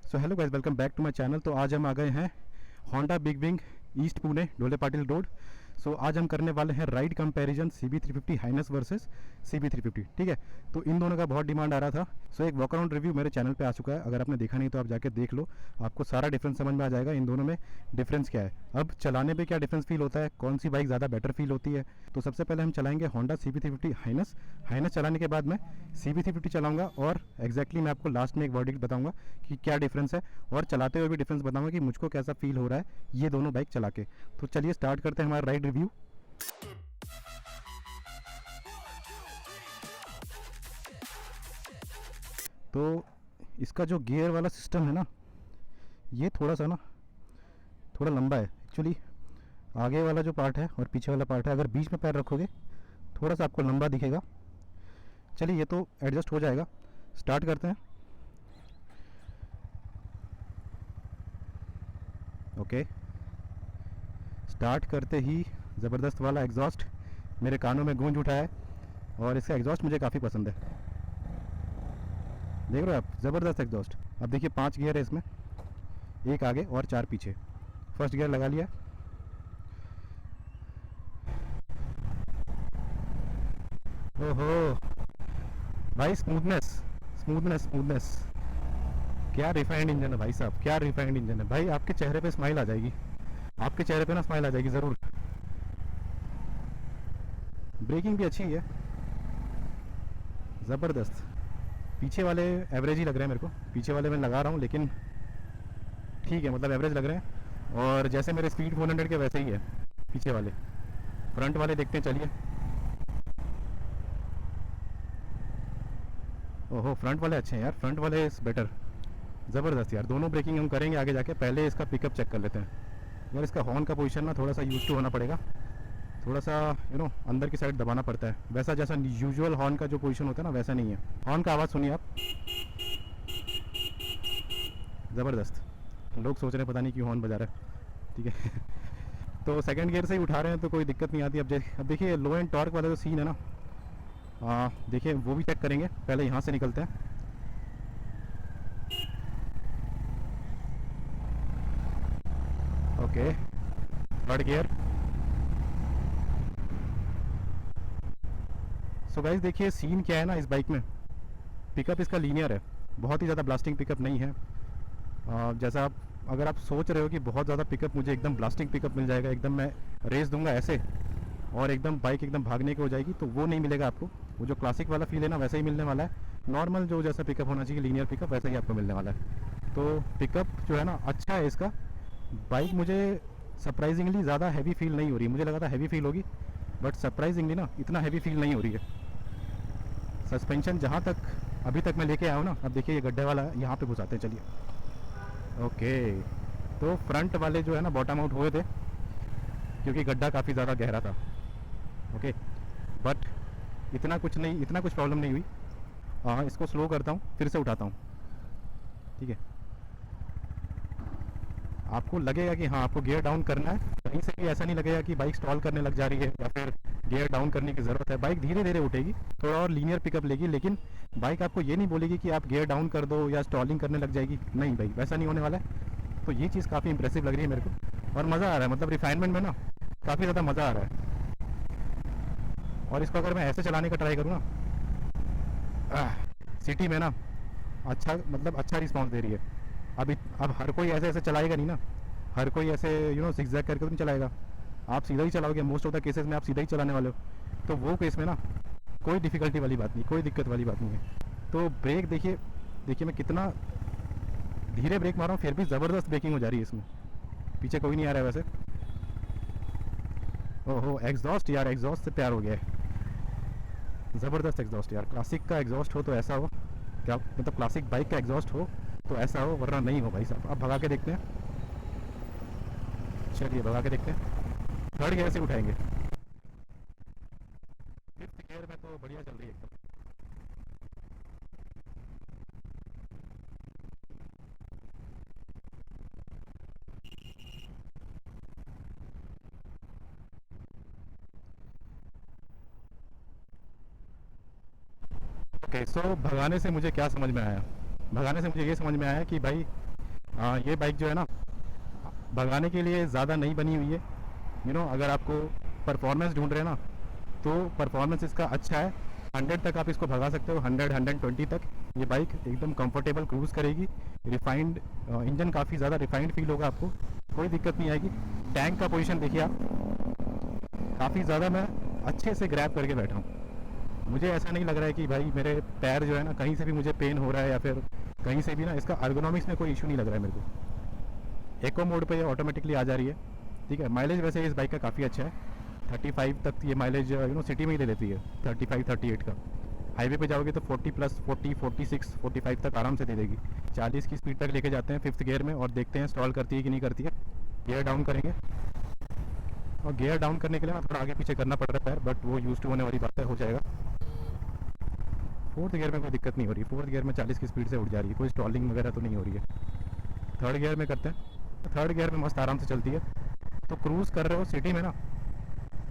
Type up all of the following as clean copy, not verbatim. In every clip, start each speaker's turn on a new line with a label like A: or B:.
A: So hello guys, welcome back to my channel. तो आज हम आ गए हैं Honda big wing east Pune Dhole Patil road. सो आज हम करने वाले हैं ride comparison CB350 highness versus CB350। ठीक है, तो इन दोनों का बहुत डिमांड आ रहा था। सो एक वॉक अराउंड रिव्यू मेरे चैनल पे आ चुका है। अगर आपने देखा नहीं तो आप जाके देख लो, आपको सारा डिफरेंस समझ में आ जाएगा इन दोनों में डिफरेंस क्या है, अब चलाने पे क्या डिफरेंस फील होता है, कौन सी बाइक ज़्यादा बेटर फील होती है। तो सबसे पहले हम चलाएंगे होंडा CB350 हाइनस। हाइनस चलाने के बाद मैं CB350 चलाऊंगा और एग्जैक्टली मैं आपको लास्ट में एक वर्डिक्ट बताऊंगा कि क्या डिफरेंस है, और चलाते हुए भी डिफरेंस बताऊंगा कि मुझको कैसा फील हो रहा है ये दोनों बाइक चला के। तो चलिए स्टार्ट करते हैं हमारा राइड रिव्यू। तो इसका जो गियर वाला सिस्टम है ना, ये थोड़ा लंबा है एक्चुअली। आगे वाला जो पार्ट है और पीछे वाला पार्ट है, अगर बीच में पैर रखोगे थोड़ा सा आपको लंबा दिखेगा। चलिए, ये तो एडजस्ट हो जाएगा। स्टार्ट करते हैं। ओके, स्टार्ट करते ही ज़बरदस्त वाला एग्जॉस्ट मेरे कानों में गूंज उठा है, और इसका एग्जॉस्ट मुझे काफ़ी पसंद है। देख रहे हो आप, ज़बरदस्त एग्जॉस्ट। अब देखिए 5 गियर है इसमें, एक आगे और 4 पीछे। फर्स्ट गियर लगा लिया। ओहो भाई, स्मूथनेस स्मूथनेस स्मूथनेस, क्या रिफाइंड इंजन है भाई साहब, क्या रिफाइंड इंजन है भाई। आपके चेहरे पे स्माइल आ जाएगी, आपके चेहरे पे ना स्माइल आ जाएगी ज़रूर। ब्रेकिंग भी अच्छी है, ज़बरदस्त। पीछे वाले एवरेज ही लग रहे हैं मेरे को, पीछे वाले मैं लगा रहा हूँ लेकिन ठीक है, मतलब एवरेज लग रहे हैं। और जैसे मेरे स्पीड 400 के वैसे ही है पीछे वाले। फ्रंट वाले देखते हैं, चलिए। ओहो, फ्रंट वाले अच्छे हैं यार, फ्रंट वाले इज़ बेटर, ज़बरदस्त यार। दोनों ब्रेकिंग हम करेंगे आगे जाके, पहले इसका पिकअप चेक कर लेते हैं। यार इसका हॉर्न का पोजीशन ना थोड़ा सा यूज टू होना पड़ेगा, थोड़ा सा अंदर की साइड दबाना पड़ता है। वैसा जैसा यूजुअल हॉर्न का जो पोजीशन होता है ना, वैसा नहीं है। हॉर्न का आवाज़ सुनिए आप, ज़बरदस्त। लोग सोच रहे हैं पता नहीं क्यों हॉर्न बजा रहा है, ठीक है। तो सेकंड गियर से ही उठा रहे हैं तो कोई दिक्कत नहीं आती। अब देखिए लो एंड टॉर्क वाला जो सीन है ना, देखिए वो भी चेक करेंगे। पहले यहाँ से निकलते हैं। Okay, third gear. So guys देखिए सीन क्या है ना इस बाइक में, पिकअप इसका लीनियर है, बहुत ही ज़्यादा ब्लास्टिंग पिकअप नहीं है। जैसा आप अगर आप सोच रहे हो कि बहुत ज़्यादा पिकअप, मुझे एकदम ब्लास्टिंग पिकअप मिल जाएगा, एकदम मैं रेस दूंगा ऐसे और एकदम बाइक एकदम भागने की हो जाएगी, तो वो नहीं मिलेगा आपको। वो जो क्लासिक वाला फील है ना, वैसा ही मिलने वाला है। नॉर्मल जो जैसा पिकअप होना चाहिए, लीनियर पिकअप, वैसा ही आपको मिलने वाला है। तो पिकअप जो है ना अच्छा है इसका। बाइक मुझे सरप्राइजिंगली ज़्यादा हैवी फील नहीं हो रही, मुझे लगा था हैवी फील होगी, बट सरप्राइजिंगली ना इतना हैवी फील नहीं हो रही है। सस्पेंशन जहाँ तक अभी तक मैं लेके आया हूँ ना, अब देखिए ये गड्ढे वाला है, यहाँ पे घुसाते हैं, चलिए। ओके, तो फ्रंट वाले जो है ना बॉटम आउट हुए थे क्योंकि गड्ढा काफ़ी ज़्यादा गहरा था। ओके, बट इतना कुछ नहीं, इतना कुछ प्रॉब्लम नहीं हुई। हाँ, इसको स्लो करता हूँ, फिर से उठाता हूँ, ठीक है। आपको लगेगा कि हाँ आपको गियर डाउन करना है, कहीं से भी ऐसा नहीं लगेगा कि बाइक स्टॉल करने लग जा रही है या फिर गियर डाउन करने की ज़रूरत है। बाइक धीरे धीरे उठेगी, थोड़ा और लीनियर पिकअप लेगी, लेकिन बाइक आपको ये नहीं बोलेगी कि आप गियर डाउन कर दो या स्टॉलिंग करने लग जाएगी, नहीं भाई, वैसा नहीं होने वाला है। तो ये चीज़ काफ़ी इंप्रेसिव लग रही है मेरे को, और मज़ा आ रहा है, मतलब रिफाइनमेंट में ना काफ़ी ज़्यादा मज़ा आ रहा है। और इसको अगर मैं ऐसे चलाने का ट्राई करूँ ना, सिटी में ना, अच्छा मतलब अच्छा रिस्पॉन्स दे रही है। अब हर कोई ऐसे ऐसे चलाएगा नहीं ना, हर कोई ऐसे zigzag करके तो नहीं चलाएगा। आप सीधा ही चलाओगे, मोस्ट ऑफ द केसेस में आप सीधा ही चलाने वाले हो, तो वो केस में ना कोई डिफ़िकल्टी वाली बात नहीं, कोई दिक्कत वाली बात नहीं है। तो ब्रेक देखिए, देखिए मैं कितना धीरे ब्रेक मार रहा हूँ, फिर भी ज़बरदस्त ब्रेकिंग हो जा रही है इसमें। पीछे कोई नहीं आ रहा है वैसे। ओहो, एग्जॉस्ट यार, एग्जॉस्ट से प्यार हो गया है, ज़बरदस्त एग्जॉस्ट यार। क्लासिक का एग्जॉस्ट हो तो ऐसा हो, क्या मतलब क्लासिक बाइक का एग्जॉस्ट हो तो ऐसा हो, वरना नहीं हो भाई साहब। अब भगा के देखते हैं, चलिए भगा के देखते हैं। थर्ड गियर से उठाएंगे, फिफ्थ गियर में तो बढ़िया चल रही है एकदम। ओके, सो भगाने से मुझे क्या समझ में आया, भगाने से मुझे ये समझ में आया कि भाई ये बाइक जो है ना भगाने के लिए ज़्यादा नहीं बनी हुई है। अगर आपको परफॉर्मेंस ढूंढ रहे हैं ना, तो परफॉर्मेंस इसका अच्छा है। 100 तक आप इसको भगा सकते हो, 100-120 तक ये बाइक एकदम कंफर्टेबल क्रूज़ करेगी। रिफाइंड इंजन काफ़ी ज़्यादा रिफाइंड फील होगा आपको, कोई दिक्कत नहीं आएगी। टैंक का पोजीशन देखिए आप, काफ़ी ज़्यादा मैं अच्छे से ग्रैब करके बैठा हूँ। मुझे ऐसा नहीं लग रहा है कि भाई मेरे पैर जो है ना कहीं से भी मुझे पेन हो रहा है, या फिर कहीं से भी ना इसका अर्गोनॉमिक्स में कोई इशू नहीं लग रहा है मेरे को। एको मोड पे ये ऑटोमेटिकली आ जा रही है, ठीक है। माइलेज वैसे इस बाइक का काफ़ी अच्छा है, 35 तक ये माइलेज सिटी में ही ले लेती है, 35-38 का। हाईवे पे जाओगे तो 40+, 40, 46, 45 तक आराम से दे देगी। 40 की स्पीड तक लेके जाते हैं 5th गियर में, और देखते हैं स्टॉल करती है कि नहीं करती है। गियर डाउन करेंगे, और गियर डाउन करने के लिए ना थोड़ा आगे पीछे करना पड़ रहा है, बट वो यूज़ टू होने वाली बात है, हो जाएगा। 4th गियर में कोई दिक्कत नहीं हो रही, 4th गियर में 40 की स्पीड से उड़ जा रही है, कोई स्टॉलिंग वगैरह तो नहीं हो रही है। 3rd गियर में करते हैं, 3rd गियर में मस्त आराम से चलती है। तो क्रूज़ कर रहे हो सिटी में ना,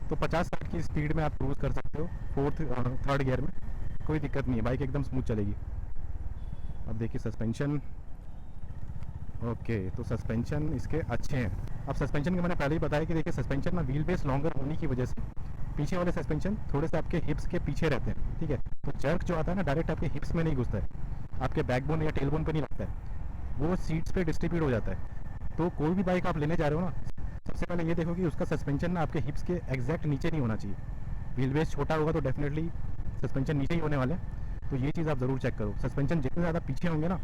A: तो 50-60 की स्पीड में आप क्रूज़ कर सकते हो 3rd गियर में, कोई दिक्कत नहीं है, बाइक एकदम स्मूथ चलेगी। अब देखिए सस्पेंशन, ओके, तो सस्पेंशन इसके अच्छे हैं। अब सस्पेंशन का मैंने पहले ही बताया कि देखिए सस्पेंशन ना व्हील बेस लॉन्गर होने की वजह से पीछे वाले सस्पेंशन थोड़े से आपके हिप्स के पीछे रहते हैं, ठीक है। तो जर्क जो आता है ना डायरेक्ट आपके हिप्स में नहीं घुसता है, आपके बैकबोन या टेलबोन पे नहीं लगता है, वो सीट्स पे डिस्ट्रीब्यूट हो जाता है। तो कोई भी बाइक आप लेने जा रहे हो ना, सबसे पहले ये देखो कि उसका सस्पेंशन ना आपके हिप्स के एग्जैक्ट नीचे नहीं होना चाहिए। व्हील बेस छोटा होगा तो डेफिनेटली सस्पेंशन नीचे ही होने वाले हैं, तो ये चीज़ आप ज़रूर चेक करो। सस्पेंशन जितने ज़्यादा पीछे होंगे ना,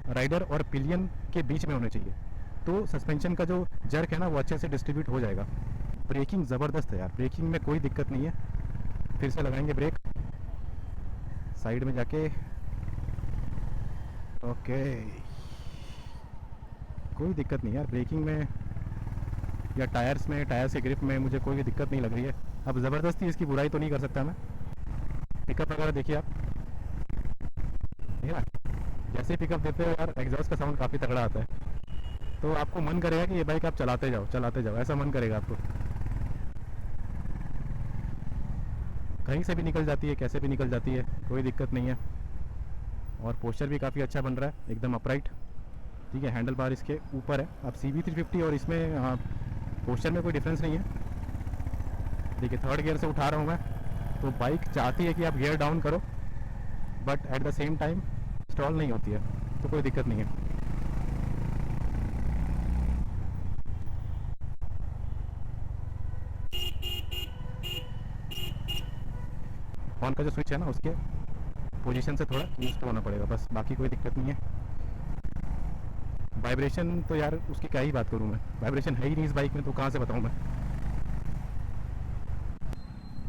A: राइडर और पिलियन के बीच में होने चाहिए, तो सस्पेंशन का जो जर्क है ना वो अच्छे से डिस्ट्रीब्यूट हो जाएगा। ब्रेकिंग ज़बरदस्त है यार, ब्रेकिंग में कोई दिक्कत नहीं है। फिर से लगाएंगे ब्रेक, साइड में जाके, ओके, कोई दिक्कत नहीं यार ब्रेकिंग में या टायर्स में, टायर्स के ग्रिप में मुझे कोई भी दिक्कत नहीं लग रही है। अब ज़बरदस्ती इसकी बुराई तो नहीं कर सकता मैं। पिकअप वगैरह देखिए आप, ठीक है, जैसे पिकअप देते हो यार एग्जॉस्ट का साउंड काफ़ी तगड़ा आता है, तो आपको मन करेगा कि ये बाइक आप चलाते जाओ चलाते जाओ, ऐसा मन करेगा आपको। कहीं से भी निकल जाती है, कैसे भी निकल जाती है, कोई दिक्कत नहीं है। और पोस्चर भी काफ़ी अच्छा बन रहा है, एकदम अपराइट, ठीक है। हैंडल बार इसके ऊपर है। अब CB350 और इसमें पोस्चर में कोई डिफरेंस नहीं है। देखिए 3rd गियर से उठा रहा हूँ मैं, तो बाइक चाहती है कि आप गियर डाउन करो, but at the same time stall नहीं होती है, तो कोई दिक्कत नहीं है। ऑन का जो स्विच है ना उसके पोजीशन से थोड़ा यूज तो होना पड़ेगा, बस बाकी कोई दिक्कत नहीं है। वाइब्रेशन तो यार उसकी क्या ही बात करूँ मैं, वाइब्रेशन है ही नहीं इस बाइक में, तो कहाँ से बताऊँ मैं।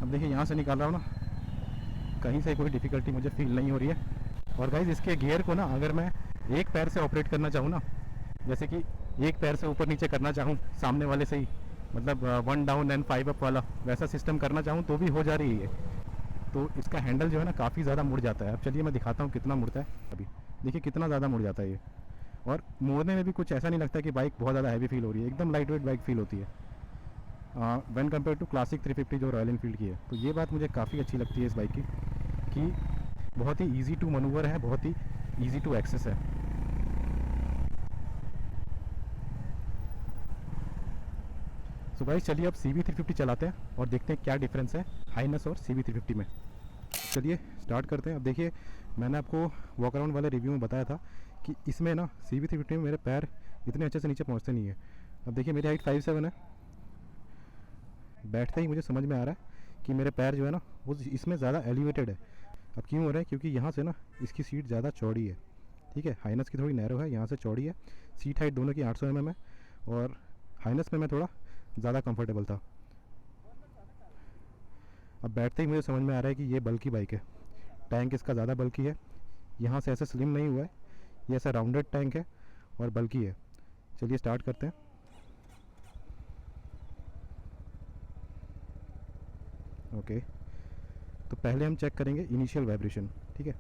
A: अब देखिए यहाँ से निकाल रहा हूँ ना, कहीं से कोई डिफ़िकल्टी मुझे फील नहीं हो रही है। और गाइज इसके गियर को ना अगर मैं एक पैर से ऑपरेट करना चाहूँ ना, जैसे कि एक पैर से ऊपर नीचे करना चाहूँ सामने वाले से ही, मतलब 1 डाउन एंड 5 अप वाला वैसा सिस्टम करना चाहूँ तो भी हो जा रही है। तो इसका हैंडल जो है ना काफ़ी ज़्यादा मुड़ जाता है। अब चलिए मैं दिखाता हूँ कितना मुड़ता है। अभी देखिए कितना ज़्यादा मुड़ जाता है ये, और मोड़ने में भी कुछ ऐसा नहीं लगता कि बाइक बहुत ज़्यादा हैवी फील हो रही है, एकदम लाइट वेट बाइक फील होती है व्हेन कंपेयर टू क्लासिक 350 जो रॉयल एनफील्ड की है। तो ये बात मुझे काफ़ी अच्छी लगती है इस बाइक की, कि बहुत ही ईजी टू मनूवर है, बहुत ही ईजी टू एक्सेस है। सो गाइस चलिए अब CB350 चलाते हैं और देखते हैं क्या डिफरेंस है हाइनस और CB350 में। चलिए स्टार्ट करते हैं। अब देखिए मैंने आपको वॉक अराउंड वाले रिव्यू में बताया था कि इसमें ना CB350 में मेरे पैर इतने अच्छे से नीचे पहुंचते नहीं है। अब देखिए मेरी हाइट 5'7" है, बैठते ही मुझे समझ में आ रहा है कि मेरे पैर जो है ना वो इसमें ज़्यादा एलिवेटेड है। अब क्यों हो रहा है, क्योंकि यहाँ से ना इसकी सीट ज़्यादा चौड़ी है, ठीक है। हाइनस की थोड़ी नैरो है, यहाँ से चौड़ी है। सीट हाइट दोनों की 800 mm है, और हाइनस में मैं थोड़ा ज़्यादा कंफर्टेबल था। अब बैठते ही मुझे समझ में आ रहा है कि ये बल्कि बाइक है, टैंक इसका ज़्यादा बल्कि है, यहाँ से ऐसे स्लिम नहीं हुआ है, ये ऐसा राउंडेड टैंक है और बल्कि है। चलिए स्टार्ट करते हैं। ओके, तो पहले हम चेक करेंगे इनिशियल वाइब्रेशन, ठीक है।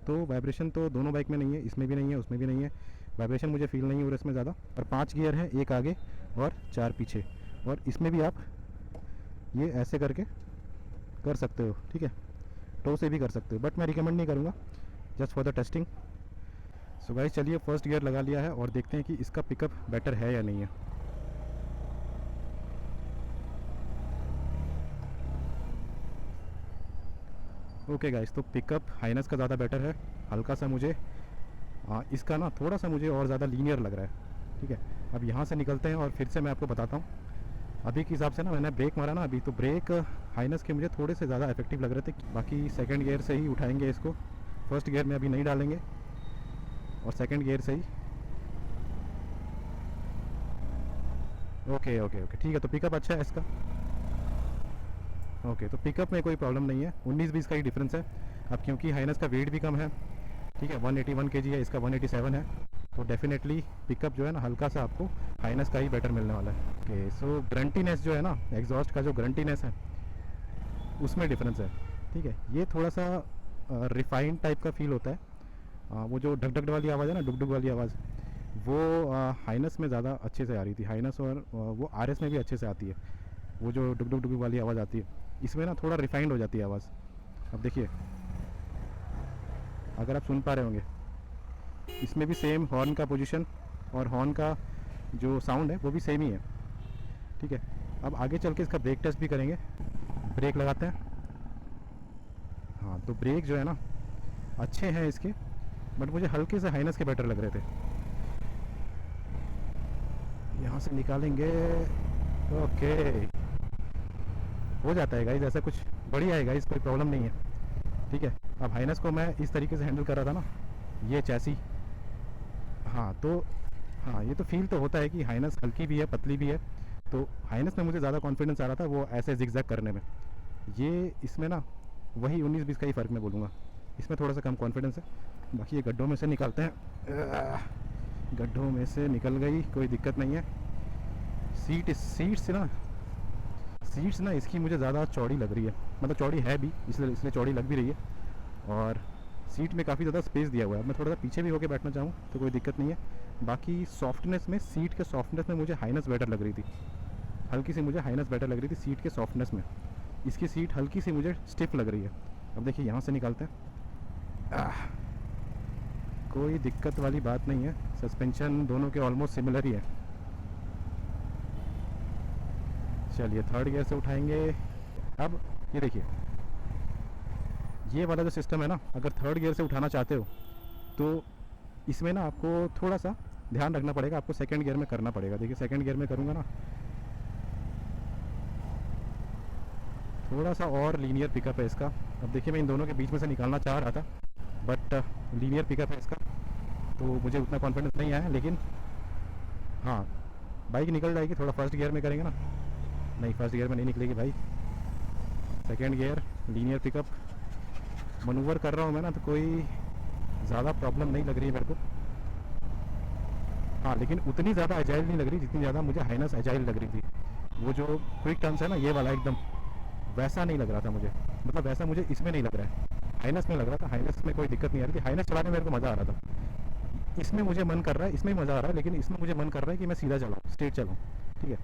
A: तो वाइब्रेशन तो दोनों बाइक में नहीं है, इसमें भी नहीं है, उसमें भी नहीं है। वाइब्रेशन मुझे फील नहीं हो रहा इसमें ज़्यादा। और 5 गियर हैं, एक आगे और 4 पीछे, और इसमें भी आप ये ऐसे करके कर सकते हो, ठीक है। टो से भी कर सकते हो, बट मैं रिकमेंड नहीं करूँगा, just for the testing. So guys चलिए फर्स्ट गियर लगा लिया है और देखते हैं कि इसका पिकअप बेटर है या नहीं है। ओके गाइस, तो पिकअप हाइनस का ज़्यादा बेटर है। हल्का सा मुझे इसका ना थोड़ा सा मुझे और ज़्यादा लीनियर लग रहा है। ठीक है, अब यहाँ से निकलते हैं और फिर से मैं आपको बताता हूँ। अभी के हिसाब से ना मैंने ब्रेक मारा ना अभी, तो ब्रेक हाइनस के मुझे थोड़े से ज़्यादा इफेक्टिव लग रहे थे। बाकी सेकंड गियर से ही उठाएंगे इसको, फर्स्ट गियर में अभी नहीं डालेंगे, और सेकंड गियर से ही। ओके ओके ओके, ठीक है, तो पिकअप अच्छा है इसका। ओके, तो पिकअप में कोई प्रॉब्लम नहीं है, 19-20 का ही डिफरेंस है। अब क्योंकि हाइनस का वेट भी कम है, ठीक है, 181 kg है, इसका 187 है, तो डेफिनेटली पिकअप जो है ना हल्का सा आपको हाइनस का ही बेटर मिलने वाला है। ओके, सो ग्रंटीनेस जो है ना, एग्जॉस्ट का जो ग्रंटीनेस है उसमें डिफरेंस है। ठीक है, ये थोड़ा सा रिफाइंड टाइप का फील होता है। वो जो ढक ढक वाली आवाज़ है ना, डुक डुक वाली आवाज़, वो हाइनस में ज़्यादा अच्छे से आ रही थी। हाइनस और वो आरएस में भी अच्छे से आती है, वो जो डुक डुक डुक वाली आवाज़ आती है। इसमें ना थोड़ा रिफाइंड हो जाती है आवाज़। अब देखिए, अगर आप सुन पा रहे होंगे, इसमें भी सेम हॉर्न का पोजीशन और हॉर्न का जो साउंड है वो भी सेम ही है। ठीक है, अब आगे चल के इसका ब्रेक टेस्ट भी करेंगे। ब्रेक लगाते हैं। हाँ, तो ब्रेक जो है ना अच्छे हैं इसके, बट मुझे हल्के से हाइनस के बेटर लग रहे थे। यहाँ से निकालेंगे। ओके, हो जाता है गाइस, ऐसा कुछ बढ़िया है गाइस, कोई प्रॉब्लम नहीं है। ठीक है, अब हाइनस को मैं इस तरीके से हैंडल कर रहा था ना, ये चैसी। हाँ तो हाँ, ये तो फील तो होता है कि हाइनस हल्की भी है, पतली भी है। तो हाइनस में मुझे ज़्यादा कॉन्फिडेंस आ रहा था वो ऐसे जिगजैग करने में। ये इसमें ना वही 19-20 का ही फ़र्क मैं बोलूँगा, इसमें थोड़ा सा कम कॉन्फिडेंस है। बाकी ये गड्ढों में से निकालते हैं। गड्ढों में से निकल गई, कोई दिक्कत नहीं है। सीट्स ना इसकी मुझे ज़्यादा चौड़ी लग रही है, मतलब चौड़ी है भी, इसलिए चौड़ी लग भी रही है। और सीट में काफ़ी ज़्यादा स्पेस दिया हुआ है। मैं थोड़ा सा पीछे भी होकर बैठना चाहूँ तो कोई दिक्कत नहीं है। बाकी सॉफ्टनेस में, सीट के सॉफ्टनेस में मुझे हाइनस बेटर लग रही थी, हल्की सी मुझे हाइनस बेटर लग रही थी सीट के सॉफ्टनेस में। इसकी सीट हल्की सी मुझे स्टिफ लग रही है। अब देखिए, यहाँ से निकालते हैं। कोई दिक्कत वाली बात नहीं है, सस्पेंशन दोनों के ऑलमोस्ट सिमिलर ही है। चलिए थर्ड गियर से उठाएंगे। अब ये देखिए, ये वाला जो सिस्टम है ना, अगर थर्ड गियर से उठाना चाहते हो तो इसमें ना आपको थोड़ा सा ध्यान रखना पड़ेगा, आपको सेकंड गियर में करना पड़ेगा। देखिए सेकंड गियर में करूँगा ना, थोड़ा सा और लीनियर पिकअप है इसका। अब देखिए, मैं इन दोनों के बीच में से निकालना चाह रहा था, बट लीनियर पिकअप है इसका, तो मुझे उतना कॉन्फिडेंस नहीं आया। लेकिन हाँ, बाइक निकल जाएगी। थोड़ा फर्स्ट गियर में करेंगे ना, नहीं फर्स्ट गियर में नहीं निकलेगी भाई। Second gear, linear pickup, manoeuvre कर रहा हूँ मैं ना, तो कोई ज़्यादा प्रॉब्लम नहीं लग रही है मेरे को। हाँ, लेकिन उतनी ज़्यादा एजाइल नहीं लग रही जितनी ज़्यादा मुझे हाइनस एजाइल लग रही थी। वो जो क्विक टर्न्स है ना, ये वाला एकदम वैसा नहीं लग रहा था मुझे, मतलब वैसा मुझे इसमें नहीं लग रहा है, हाइनस में लग रहा था। हाइनस में कोई दिक्कत नहीं आ रही थी, हाइनस चलाने में मेरे को मज़ा आ रहा था। इसमें मुझे मन कर रहा है, इसमें मज़ा आ रहा है, लेकिन इसमें मुझे मन कर रहा है कि मैं सीधा चलाऊँ, स्ट्रेट चलाऊँ। ठीक है,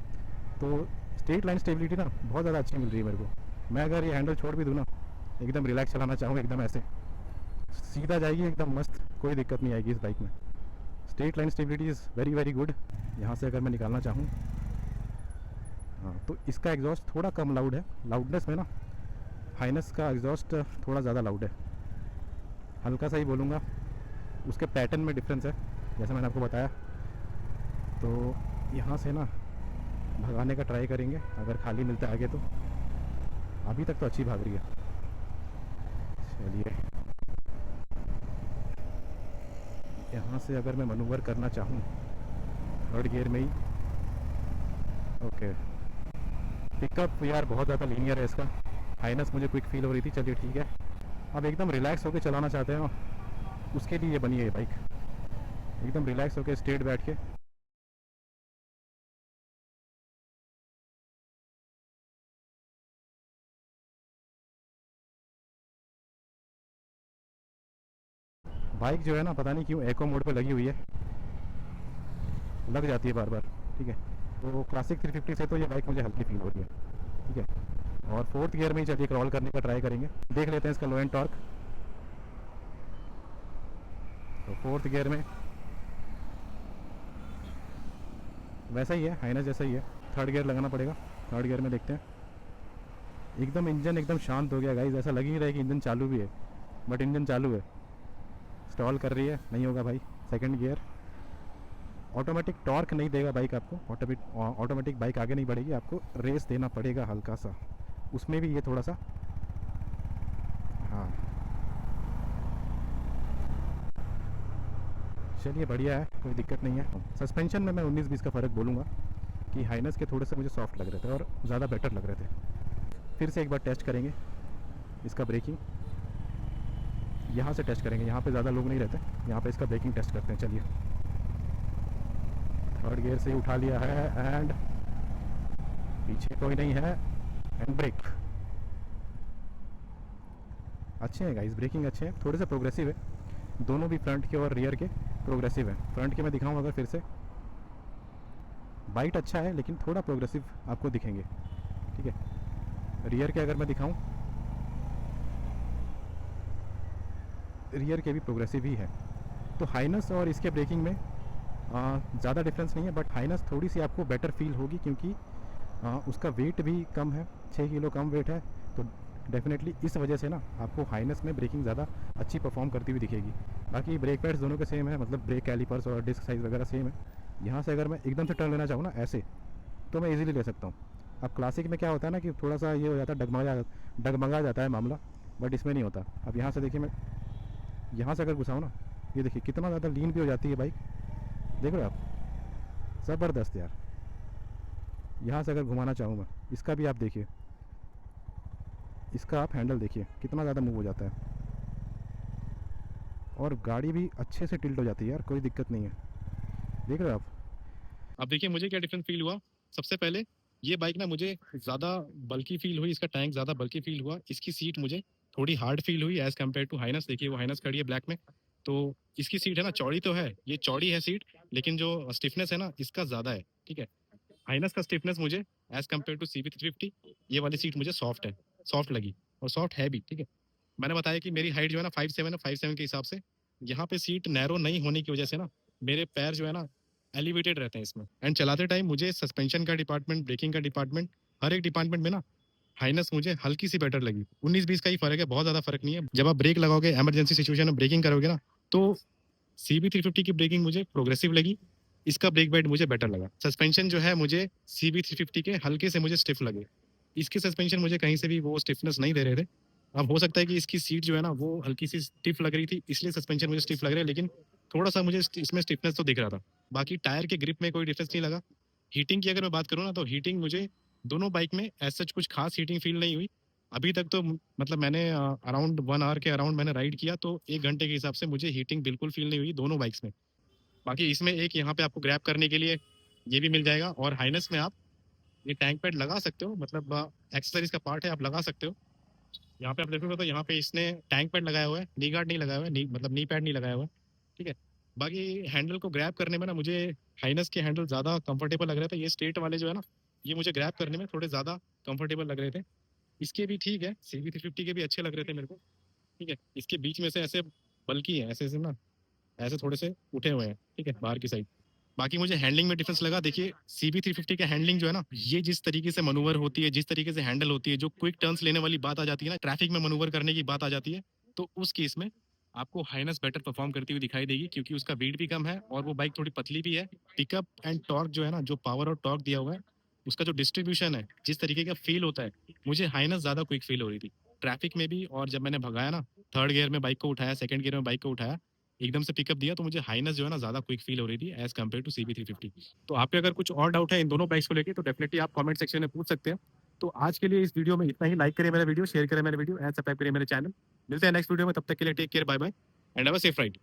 A: तो स्ट्रेट लाइन स्टेबिलिटी ना बहुत ज़्यादा अच्छी मिल रही है मेरे को। मैं अगर ये हैंडल छोड़ भी दूँ ना, एकदम रिलैक्स चलाना चाहूँ, एकदम ऐसे सीधा जाएगी, एकदम मस्त, कोई दिक्कत नहीं आएगी इस बाइक में। Straight line stability is very very good. यहाँ से अगर मैं निकालना चाहूँ, हाँ, तो इसका एग्जॉस्ट थोड़ा कम लाउड है। लाउडनेस में ना हाइनस का एग्जॉस्ट थोड़ा ज़्यादा लाउड है, हल्का सा ही बोलूँगा। उसके पैटर्न में डिफरेंस है, जैसे मैंने आपको बताया। तो यहाँ से ना भगाने का ट्राई करेंगे, अगर खाली मिलता है आगे तो। अभी तक तो अच्छी भाग रही है। चलिए, यहाँ से अगर मैं मनूवर करना चाहूँ थर्ड गियर में ही, ओके, पिकअप यार बहुत ज़्यादा लीनियर है इसका। हाइनस मुझे क्विक फील हो रही थी। चलिए ठीक है, अब एकदम रिलैक्स होकर चलाना चाहते हैं, उसके लिए ये बनी है ये बाइक, एकदम रिलैक्स होकर स्ट्रेट बैठ के। बाइक जो है ना, पता नहीं क्यों एको मोड पे लगी हुई है, लग जाती है बार बार। ठीक है, तो क्लासिक 350 से तो ये बाइक मुझे हल्की फील हो रही है। ठीक है, और फोर्थ गियर में ही चलिए क्रॉल करने का ट्राई करेंगे, देख लेते हैं इसका लो एंड टॉर्क। तो फोर्थ गियर में वैसा ही है, हाइनस जैसा ही है। थर्ड गियर लगाना पड़ेगा, थर्ड गियर में देखते हैं। एकदम इंजन एकदम शांत हो गया गाइस, ऐसा लग ही रहा है कि इंजन चालू भी है, बट इंजन चालू है, स्टॉल कर रही है, नहीं होगा भाई। सेकंड गियर, ऑटोमेटिक टॉर्क नहीं देगा बाइक आपको, ऑटोमेटिक बाइक आगे नहीं बढ़ेगी, आपको रेस देना पड़ेगा हल्का सा, उसमें भी ये थोड़ा सा। हाँ चलिए बढ़िया है, कोई दिक्कत नहीं है। सस्पेंशन में मैं 19-20 का फ़र्क बोलूँगा कि हाइनस के थोड़े से मुझे सॉफ्ट लग रहे थे और ज़्यादा बेटर लग रहे थे। फिर से एक बार टेस्ट करेंगे इसका ब्रेकिंग, यहाँ से टेस्ट करेंगे, यहाँ पे ज़्यादा लोग नहीं रहते, यहाँ पे इसका ब्रेकिंग टेस्ट करते हैं। चलिए थर्ड गियर से ही उठा लिया है एंड पीछे कोई नहीं है एंड ब्रेक। अच्छे हैं गाइस, ब्रेकिंग अच्छे हैं, थोड़े से प्रोग्रेसिव है, दोनों भी फ्रंट के और रियर के प्रोग्रेसिव है। फ्रंट के मैं दिखाऊँ अगर फिर से, बाइट अच्छा है लेकिन थोड़ा प्रोग्रेसिव आपको दिखेंगे, ठीक है। रियर के अगर मैं दिखाऊँ, रियर के भी प्रोग्रेसिव ही है। तो हाइनस और इसके ब्रेकिंग में ज़्यादा डिफरेंस नहीं है, बट हाइनस थोड़ी सी आपको बेटर फील होगी क्योंकि उसका वेट भी कम है, 6 किलो कम वेट है, तो डेफिनेटली इस वजह से ना आपको हाइनस में ब्रेकिंग ज़्यादा अच्छी परफॉर्म करती हुई दिखेगी। बाकी ब्रेक पैड्स दोनों के सेम है, मतलब ब्रेक कैलिपर्स और डिस्क साइज़ वगैरह सेम है। यहाँ से अगर मैं एकदम से टर्न लेना चाहूँ ना ऐसे, तो मैं इजीली ले सकता हूँ। अब क्लासिक में क्या होता है ना कि थोड़ा सा ये हो जाता है, डगमगा जाता है मामला, बट इसमें नहीं होता। अब यहाँ से देखिए, मैं यहाँ से अगर घुसाऊँ ना, ये देखिए कितना ज़्यादा लीन भी हो जाती है बाइक, देख रहे हो आप, ज़बरदस्त यार। यहाँ से अगर घुमाना चाहूँ मैं, इसका भी आप देखिए, इसका आप हैंडल देखिए कितना ज़्यादा मूव हो जाता है, और गाड़ी भी अच्छे से टिल्ट हो जाती है यार, कोई दिक्कत नहीं है, देख रहे हो आप।
B: अब देखिए मुझे क्या डिफरेंस फील हुआ। सबसे पहले ये बाइक ना मुझे ज़्यादा बल्की फील हुई, इसका टैंक ज़्यादा बल्की फील हुआ, इसकी सीट मुझे थोड़ी हार्ड फील हुई एज़ कम्पेयर टू हाइनस। देखिए वो हाइनस खड़ी है ब्लैक में, तो इसकी सीट है ना चौड़ी तो है, ये चौड़ी है सीट, लेकिन जो स्टिफनेस है ना इसका ज़्यादा है, ठीक है। हाइनस का स्टिफनेस मुझे एज़ कम्पेयर टू CB350, ये वाली सीट मुझे सॉफ्ट है, सॉफ्ट लगी, और सॉफ्ट है भी, ठीक है। मैंने बताया कि मेरी हाइट जो है ना 5'7" है, 5'7" के हिसाब से यहाँ पे सीट नैरो नहीं होने की वजह से ना मेरे पैर जो है ना एलिवेटेड रहते हैं इसमें। एंड चलाते टाइम मुझे सस्पेंशन का डिपार्टमेंट, ब्रेकिंग का डिपार्टमेंट, हर एक डिपार्टमेंट में ना हाइनस मुझे हल्की सी बेटर लगी। 19-20 का ही फर्क है, बहुत ज्यादा फर्क नहीं है। जब आप ब्रेक लगाओगे, इमरजेंसी सिचुएशन में ब्रेकिंग करोगे ना, तो CB350 की ब्रेकिंग मुझे प्रोग्रेसिव लगी, इसका ब्रेक बैड मुझे बेटर लगा। सस्पेंशन जो है मुझे CB350 के हल्के से मुझे स्टिफ लगे, इसके सस्पेंशन मुझे कहीं से भी वो स्टिफनेस नहीं दे रहे थे। अब हो सकता है कि इसकी सीट जो है ना वो हल्की सी स्टिफ लग रही थी, इसलिए सस्पेंशन मुझे स्टिफ लग रहा है, लेकिन थोड़ा सा मुझे इसमें स्टिफनेस तो दिख रहा था। बाकी टायर के ग्रिप में कोई डिफरेंस नहीं लगा। हीटिंग की अगर मैं बात करूँ ना, तो हीटिंग मुझे दोनों बाइक में एज सच कुछ खास हीटिंग फील नहीं हुई अभी तक। तो मतलब मैंने अराउंड 1 आवर के अराउंड मैंने राइड किया, तो 1 घंटे के हिसाब से मुझे हीटिंग बिल्कुल फील नहीं हुई दोनों बाइक्स में। बाकी इसमें एक यहाँ पे आपको ग्रैब करने के लिए ये भी मिल जाएगा, और हाइनस में आप ये टैंक पैड लगा सकते हो, मतलब एक्सेसरीज का पार्ट है, आप लगा सकते हो। यहाँ पे आप देखोगे तो यहाँ पे इसने टैंक पैड लगाया हुआ है, नी गार्ड नहीं लगाया हुआ है, नी मतलब नी पैड नहीं लगाया हुआ है, ठीक है। बाकी हैंडल को ग्रैब करने में ना मुझे हाइनस के हैंडल ज़्यादा कंफर्टेबल लग रहे थे, ये स्ट्रेट वाले जो है ना ये मुझे ग्रैब करने में थोड़े ज़्यादा कंफर्टेबल लग रहे थे। इसके भी ठीक है, CB350 के भी अच्छे लग रहे थे मेरे को, ठीक है। इसके बीच में से ऐसे बल्कि है, ऐसे ऐसे ना ऐसे थोड़े से उठे हुए हैं, ठीक है, बाहर की साइड। बाकी मुझे हैंडलिंग में डिफरेंस लगा। देखिए CB350 का हैंडलिंग जो है ना, ये जिस तरीके से मनूवर होती है, जिस तरीके से हैंडल होती है, जो क्विक टर्न्स लेने वाली बात आ जाती है ना, ट्रैफिक में मनूवर करने की बात आ जाती है, तो उस केस में आपको हाइनस बेटर परफॉर्म करती हुई दिखाई देगी, क्योंकि उसका वेट भी कम है और वो बाइक थोड़ी पतली भी है। पिकअप एंड टॉर्क जो है ना, जो पावर और टॉर्क दिया हुआ है, उसका जो डिस्ट्रीब्यूशन है, जिस तरीके का फील होता है, मुझे हाइनस ज्यादा क्विक फील हो रही थी ट्रैफिक में भी। और जब मैंने भगाया ना, थर्ड गियर में बाइक को उठाया, सेकंड गियर में बाइक को उठाया, एकदम से पिकअप दिया, तो मुझे हाइनस जो है ना ज्यादा क्विक फील हो रही थी एज कम्पेयर टू CB350। तो आप पे अगर कुछ और डाउट है इन दोनों बाइक्स को लेके, तो डेफिनेटली आप कमेंट सेक्शन में पूछ सकते हैं। तो आज के लिए इस वीडियो में इतना ही। लाइक करें मेरा वीडियो, शेयर करें मेरा वीडियो एंड सब्सक्राइब करें मेरे चैनल। मिलते हैं नेक्स्ट वीडियो में, तब तक के लिए take care, bye bye and have a safe ride.